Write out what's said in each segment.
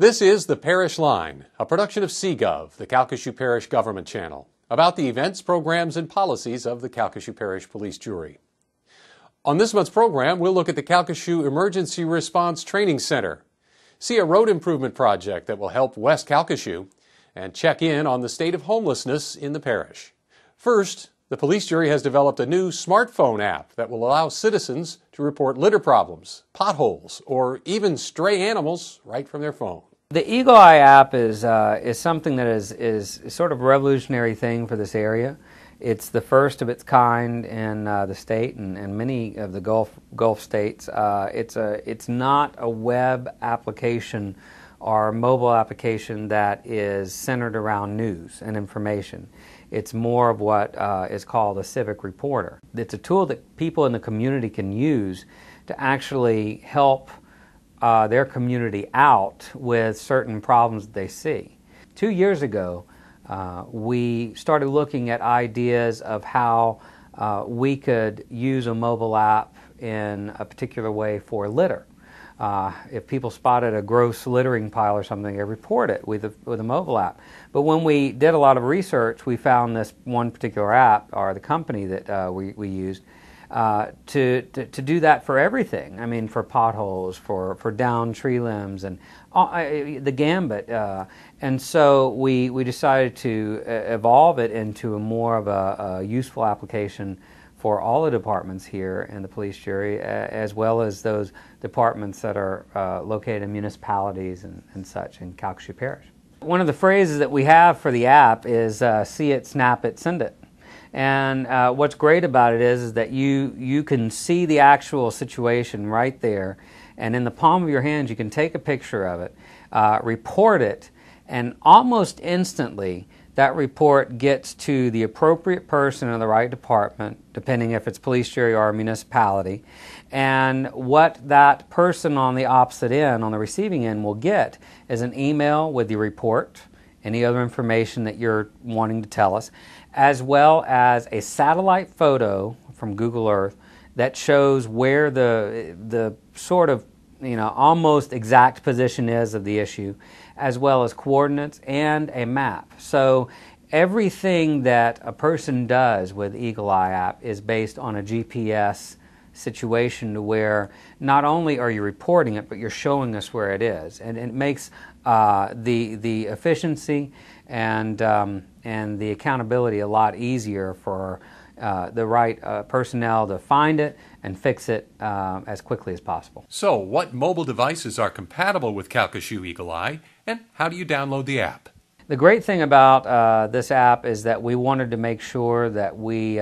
This is the Parish Line, a production of CGov, the Calcasieu Parish Government Channel, about the events, programs, and policies of the Calcasieu Parish Police Jury. On this month's program, we'll look at the Calcasieu Emergency Response Training Center, see a road improvement project that will help West Calcasieu, and check in on the state of homelessness in the parish. First, the police jury has developed a new smartphone app that will allow citizens to report litter problems, potholes, or even stray animals right from their phone. The Eagle Eye app is something that is sort of a revolutionary thing for this area. It's the first of its kind in the state and many of the Gulf states. It's not a web application or mobile application that is centered around news and information. It's more of what is called a civic reporter. It's a tool that people in the community can use to actually help their community out with certain problems that they see. 2 years ago, we started looking at ideas of how we could use a mobile app in a particular way for litter. If people spotted a gross littering pile or something, they report it with a mobile app. But when we did a lot of research, we found this one particular app, or the company that we used, to do that for everything. I mean, for potholes, for downed tree limbs, and the gambit. And so we decided to evolve it into more of a useful application for all the departments here in the police jury, as well as those departments that are located in municipalities and such in Calcasieu Parish. One of the phrases that we have for the app is see it, snap it, send it. And what's great about it is that you can see the actual situation right there, and in the palm of your hand you can take a picture of it, report it, and almost instantly that report gets to the appropriate person in the right department, depending if it's police jury or a municipality. And what that person on the opposite end, on the receiving end, will get is an email with the report, any other information that you're wanting to tell us, as well as a satellite photo from Google Earth that shows where the sort of, almost exact position is of the issue, as well as coordinates and a map. So everything that a person does with Eagle Eye app is based on a GPS situation to where not only are you reporting it, but you're showing us where it is. And it makes the efficiency and the accountability a lot easier for the right personnel to find it and fix it as quickly as possible. So, what mobile devices are compatible with Calcasieu Eagle Eye, and how do you download the app? The great thing about this app is that we wanted to make sure that we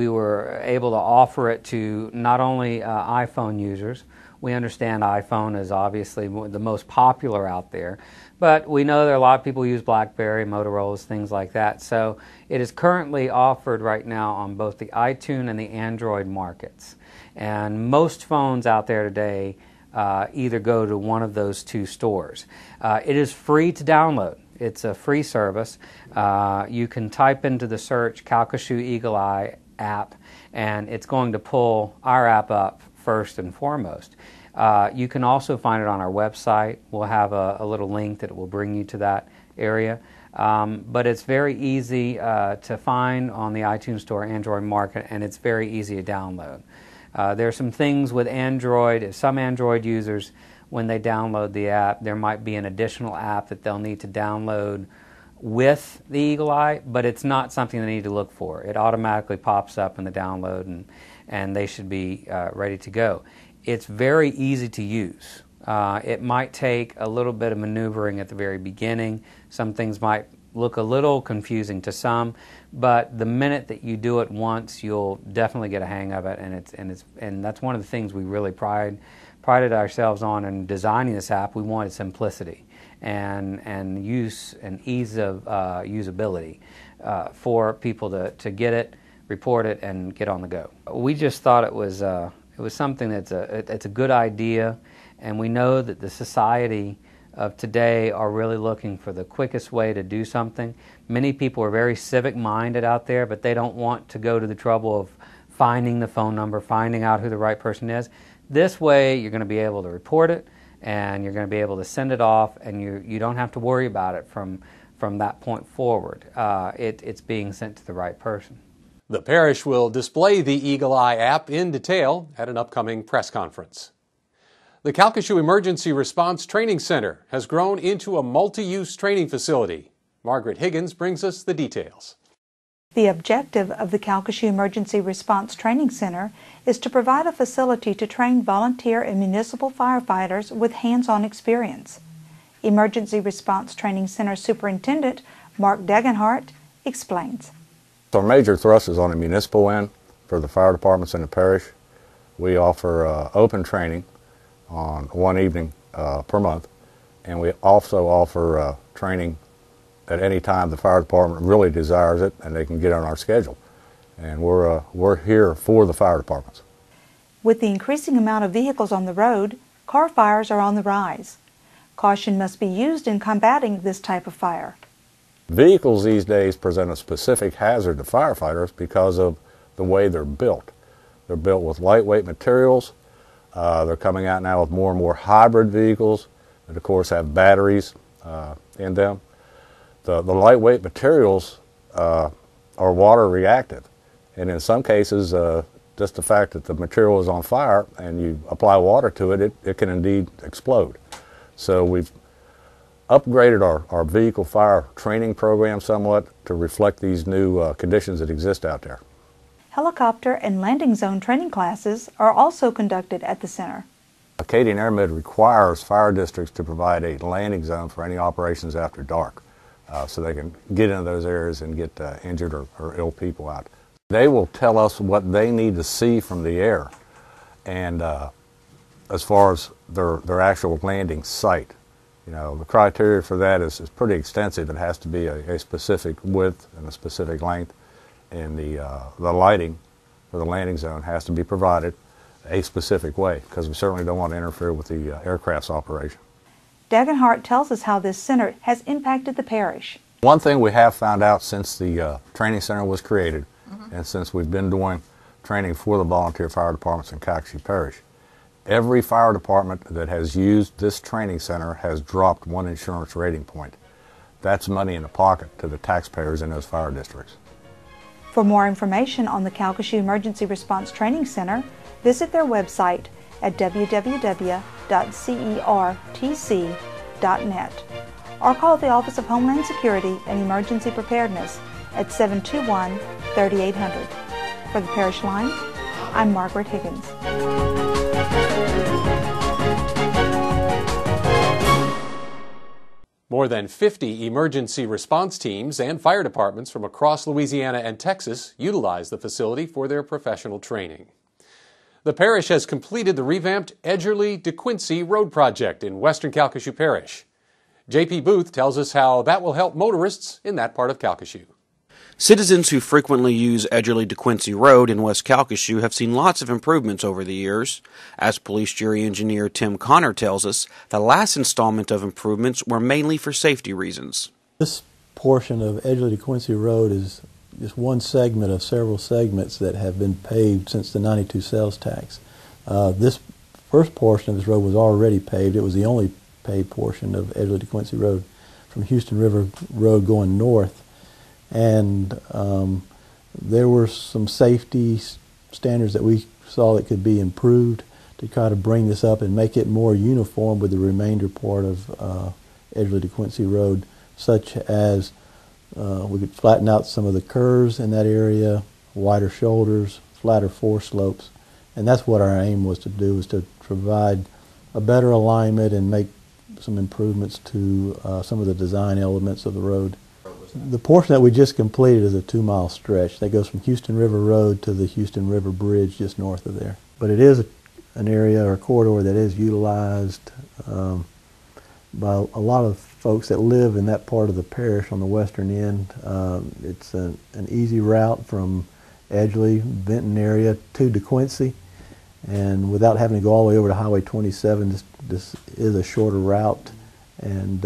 were able to offer it to not only iPhone users. We understand iPhone is obviously the most popular out there, but we know there are a lot of people who use BlackBerry, Motorola's, things like that. So it is currently offered right now on both the iTunes and the Android markets. And most phones out there today either go to one of those two stores. It is free to download. It's a free service. You can type into the search Calcasieu Eagle Eye app, and it's going to pull our app up first and foremost. You can also find it on our website. We'll have a little link that will bring you to that area. But it's very easy to find on the iTunes Store, Android market, and it's very easy to download. There are some things with Android. Some Android users, when they download the app, there might be an additional app that they'll need to download with the Eagle Eye, but it's not something they need to look for. It automatically pops up in the download, and they should be ready to go. It's very easy to use. It might take a little bit of maneuvering at the very beginning. Some things might look a little confusing to some, but the minute that you do it once, you'll definitely get a hang of it, and that's one of the things we really prided ourselves on in designing this app. We wanted simplicity and use and ease of usability for people to get it, report it, and get on the go. We just thought it was something that's it's a good idea, and we know that the society of today are really looking for the quickest way to do something. Many people are very civic-minded out there, but they don't want to go to the trouble of finding the phone number, finding out who the right person is. This way, you're going to be able to report it, and you're going to be able to send it off, and you don't have to worry about it from that point forward. It's being sent to the right person. The parish will display the Eagle Eye app in detail at an upcoming press conference. The Calcasieu Emergency Response Training Center has grown into a multi-use training facility. Margaret Higgins brings us the details. The objective of the Calcasieu Emergency Response Training Center is to provide a facility to train volunteer and municipal firefighters with hands-on experience. Emergency Response Training Center Superintendent Mark Degenhart explains. Our major thrust is on the municipal end for the fire departments in the parish. We offer open training on one evening per month, and we also offer training at any time the fire department really desires it, and they can get on our schedule. And we're here for the fire departments. With the increasing amount of vehicles on the road, car fires are on the rise. Caution must be used in combating this type of fire. Vehicles these days present a specific hazard to firefighters because of the way they're built. They're built with lightweight materials. They're coming out now with more and more hybrid vehicles that, of course, have batteries in them. The lightweight materials are water reactive, and in some cases, just the fact that the material is on fire and you apply water to it, it can indeed explode. So we've upgraded our vehicle fire training program somewhat to reflect these new conditions that exist out there. Helicopter and landing zone training classes are also conducted at the center. Acadian AirMed requires fire districts to provide a landing zone for any operations after dark, so they can get into those areas and get injured or ill people out. They will tell us what they need to see from the air, and as far as their actual landing site. You know, the criteria for that is pretty extensive. It has to be a specific width and a specific length, and the lighting for the landing zone has to be provided a specific way, because we certainly don't want to interfere with the aircraft's operation. Degenhart tells us how this center has impacted the parish. One thing we have found out since the training center was created, and since we've been doing training for the volunteer fire departments in Calcasieu Parish, every fire department that has used this training center has dropped one insurance rating point. That's money in the pocket to the taxpayers in those fire districts. For more information on the Calcasieu Emergency Response Training Center, visit their website at www.certc.net or call the Office of Homeland Security and Emergency Preparedness at 721-3800. For the Parish Line, I'm Margaret Higgins. More than 50 emergency response teams and fire departments from across Louisiana and Texas utilize the facility for their professional training. The parish has completed the revamped Edgerly-DeQuincy Road project in western Calcasieu Parish. J.P. Booth tells us how that will help motorists in that part of Calcasieu. Citizens who frequently use Edgerly-DeQuincy Road in West Calcasieu have seen lots of improvements over the years. As police jury engineer Tim Connor tells us, the last installment of improvements were mainly for safety reasons. This portion of Edgerly-DeQuincy Road is just one segment of several segments that have been paved since the '92 sales tax. This first portion of this road was already paved. It was the only paved portion of Edgerly-DeQuincy Road from Houston River Road going north. And there were some safety standards that we saw that could be improved to try to bring this up and make it more uniform with the remainder part of Edgerly-DeQuincy Road, such as we could flatten out some of the curves in that area, wider shoulders, flatter foreslopes, and that's what our aim was to do, was to provide a better alignment and make some improvements to some of the design elements of the road. The portion that we just completed is a 2-mile stretch that goes from Houston River Road to the Houston River Bridge just north of there. But it is an area or corridor that is utilized by a lot of folks that live in that part of the parish on the western end. It's an easy route from Edgerly, Benton area to DeQuincy, and without having to go all the way over to Highway 27, this is a shorter route. And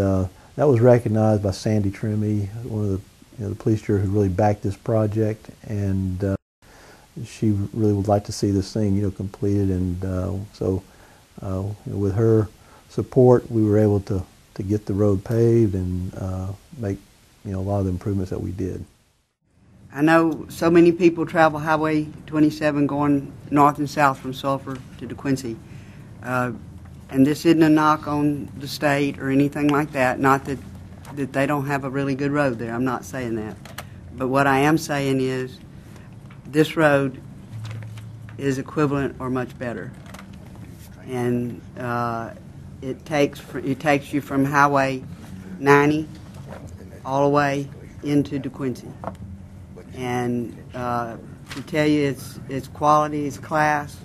that was recognized by Sandy Trimmy, one of the police jury who really backed this project, and she really would like to see this thing completed. And so with her support, we were able to get the road paved and make a lot of the improvements that we did. I know so many people travel Highway 27 going north and south from Sulphur to DeQuincy. And this isn't a knock on the state or anything like that. Not that they don't have a really good road there. I'm not saying that. But what I am saying is this road is equivalent or much better. And it takes you from Highway 90 all the way into DeQuincy. And to tell you it's quality, it's class.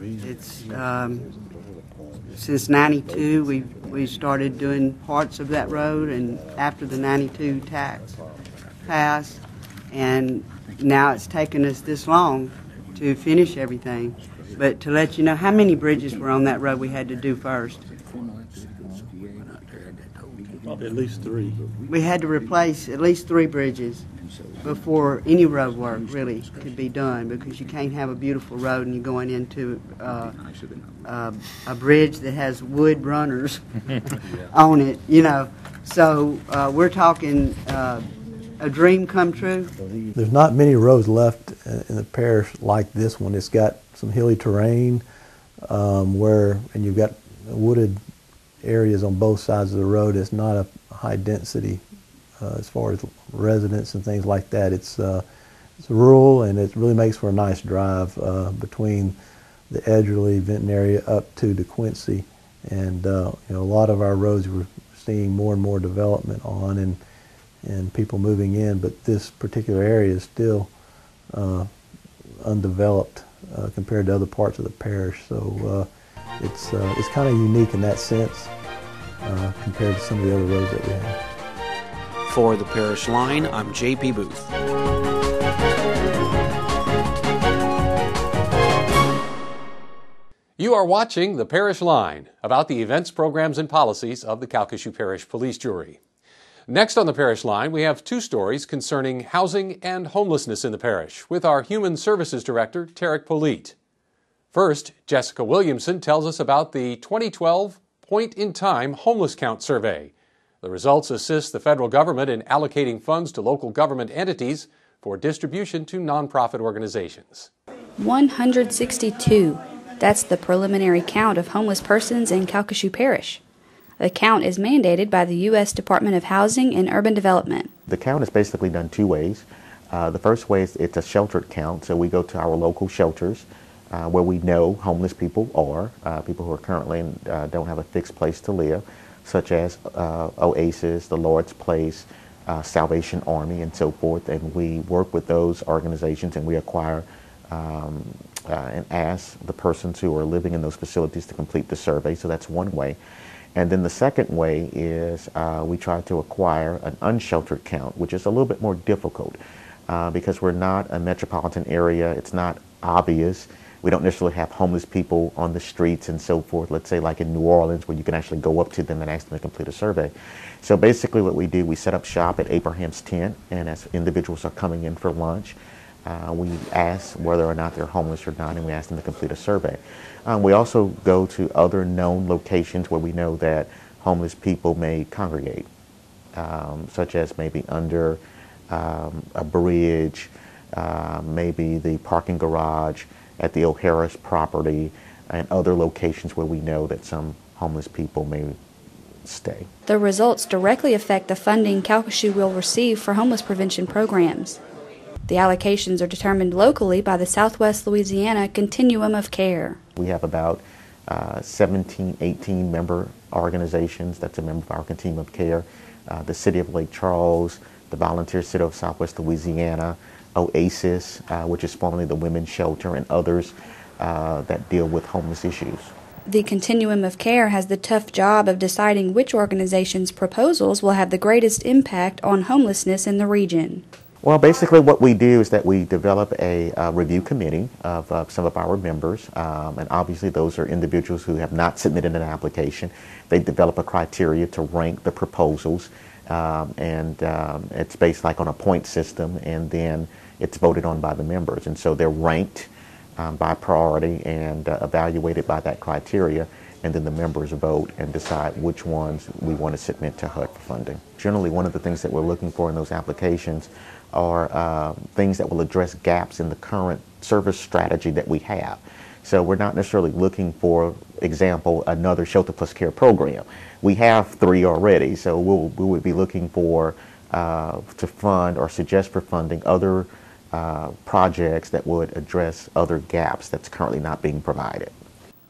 It's since '92 we started doing parts of that road, and after the '92 tax passed, and now it's taken us this long to finish everything. But to let you know how many bridges were on that road we had to do first. Probably at least 3. We had to replace at least 3 bridges before any road work really could be done, because you can't have a beautiful road and you're going into a bridge that has wood runners on it, So we're talking a dream come true. There's not many roads left in the parish like this one. It's got some hilly terrain and you've got wooded areas on both sides of the road. It's not a high density as far as residents and things like that. It's rural, and it really makes for a nice drive between the Edgerly, Vinton area up to DeQuincy. And a lot of our roads we're seeing more and more development on, and people moving in, but this particular area is still undeveloped compared to other parts of the parish. So it's kind of unique in that sense compared to some of the other roads that we have. For the Parish Line, I'm J.P. Booth. You are watching The Parish Line, about the events, programs, and policies of the Calcasieu Parish Police Jury. Next on The Parish Line, we have 2 stories concerning housing and homelessness in the parish with our Human Services Director, Tarek Polite. First, Jessica Williamson tells us about the 2012 Point-in-Time Homeless Count Survey. The results assist the federal government in allocating funds to local government entities for distribution to nonprofit organizations. 162. That's the preliminary count of homeless persons in Calcasieu Parish. The count is mandated by the U.S. Department of Housing and Urban Development. The count is basically done 2 ways. The first way is it's a sheltered count, so we go to our local shelters where we know homeless people are, people who are currently don't have a fixed place to live, such as Oasis, the Lord's Place, Salvation Army, and so forth. And we work with those organizations, and we acquire and ask the persons who are living in those facilities to complete the survey. So that's one way. And then the second way is we try to acquire an unsheltered count, which is a little bit more difficult because we're not a metropolitan area. It's not obvious. We don't necessarily have homeless people on the streets and so forth, let's say like in New Orleans, where you can actually go up to them and ask them to complete a survey. So basically what we do, we set up shop at Abraham's Tent, and as individuals are coming in for lunch, we ask whether or not they're homeless or not, and we ask them to complete a survey. We also go to other known locations where we know that homeless people may congregate, such as maybe under a bridge, maybe the parking garage at the O'Hara's property, and other locations where we know that some homeless people may stay. The results directly affect the funding Calcasieu will receive for homeless prevention programs. The allocations are determined locally by the Southwest Louisiana Continuum of Care. We have about 17, 18 member organizations that's a member of our Continuum of Care. The City of Lake Charles, the Volunteer City of Southwest Louisiana, Oasis, which is formerly the Women's Shelter, and others that deal with homeless issues. The Continuum of Care has the tough job of deciding which organizations' proposals will have the greatest impact on homelessness in the region. Well, basically what we do is that we develop a review committee of some of our members, and obviously those are individuals who have not submitted an application. They develop a criteria to rank the proposals, and it's based like on a point system, and then it's voted on by the members. And so they're ranked by priority and evaluated by that criteria, and then the members vote and decide which ones we want to submit to HUD for funding. Generally, one of the things that we're looking for in those applications are things that will address gaps in the current service strategy that we have. So we're not necessarily looking for, example, another shelter plus care program. We have 3 already, so we would be looking for to fund or suggest for funding other projects that would address other gaps that's currently not being provided.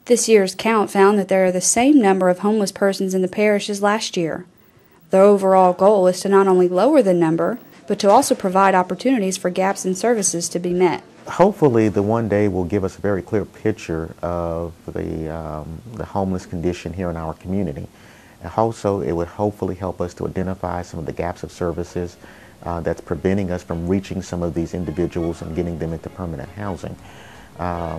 This year's count found that there are the same number of homeless persons in the parish as last year. The overall goal is to not only lower the number, but to also provide opportunities for gaps in services to be met. Hopefully, the one day will give us a very clear picture of the homeless condition here in our community. And also, it would hopefully help us to identify some of the gaps of services that's preventing us from reaching some of these individuals and getting them into permanent housing.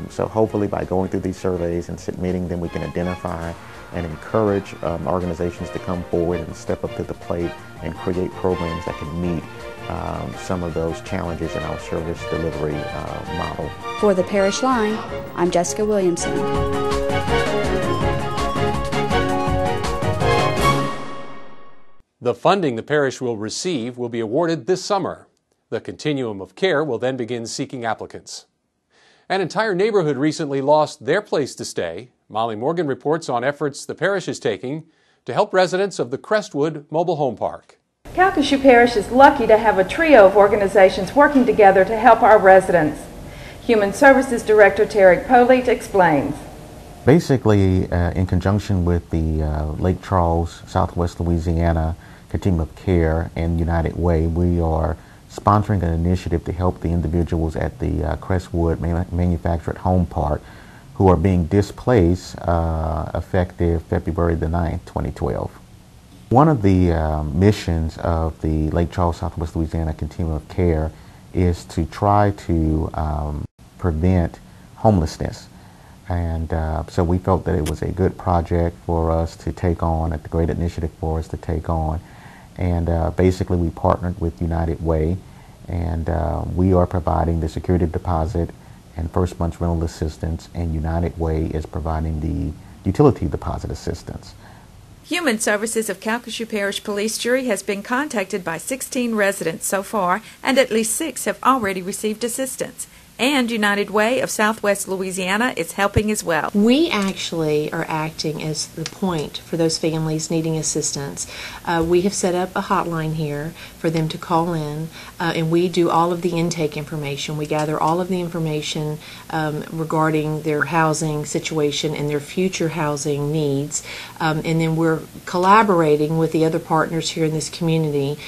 So hopefully, by going through these surveys and submitting them, we can identify and encourage organizations to come forward and step up to the plate and create programs that can meet some of those challenges in our service delivery model. For the Parish Line, I'm Jessica Williamson. The funding the parish will receive will be awarded this summer. The continuum of care will then begin seeking applicants. An entire neighborhood recently lost their place to stay. Molly Morgan reports on efforts the parish is taking to help residents of the Crestwood Mobile Home Park. Calcasieu Parish is lucky to have a trio of organizations working together to help our residents. Human Services Director Tarek Polite explains. Basically, in conjunction with the Lake Charles, Southwest Louisiana Continuum of Care and United Way, we are sponsoring an initiative to help the individuals at the Crestwood Manufactured Home Park who are being displaced effective February the 9th, 2012. One of the missions of the Lake Charles, Southwest Louisiana Continuum of Care is to try to prevent homelessness. And so we felt that it was a good project for us to take on, a great initiative for us to take on. And basically we partnered with United Way, and we are providing the security deposit and first month's rental assistance, and United Way is providing the utility deposit assistance. Human Services of Calcasieu Parish Police Jury has been contacted by 16 residents so far, and at least 6 have already received assistance. And United Way of Southwest Louisiana is helping as well. We actually are acting as the point for those families needing assistance. We have set up a hotline here for them to call in, and we do all of the intake information. We gather all of the information regarding their housing situation and their future housing needs, and then we're collaborating with the other partners here in this community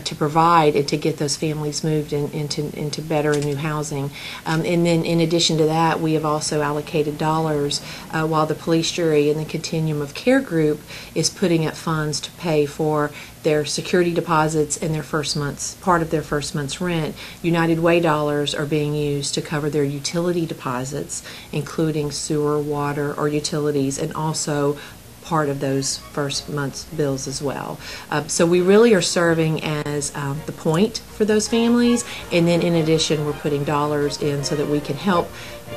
to provide and to get those families moved into better and new housing. And then in addition to that, we have also allocated dollars while the police jury and the Continuum of Care group is putting up funds to pay for their security deposits and their part of their first month's rent. United Way dollars are being used to cover their utility deposits, including sewer, water, or utilities, and also part of those first month's bills as well. So we really are serving as the point for those families, and then in addition we're putting dollars in so that we can help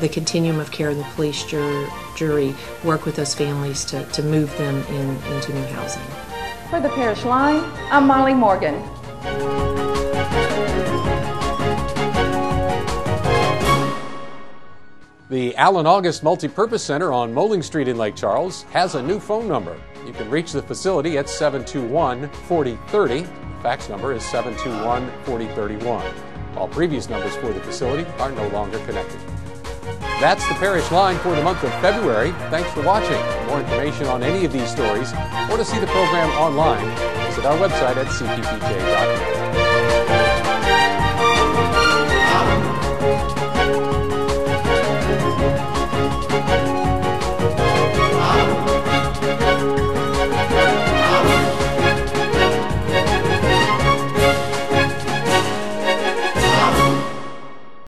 the Continuum of Care and the police jury work with those families to move them into new housing. For the Parish Line, I'm Molly Morgan. The Allen August Multipurpose Center on Moling Street in Lake Charles has a new phone number. You can reach the facility at 721-4030. The fax number is 721-4031. All previous numbers for the facility are no longer connected. That's the Parish Line for the month of February. Thanks for watching. For more information on any of these stories or to see the program online, visit our website at cppj.net.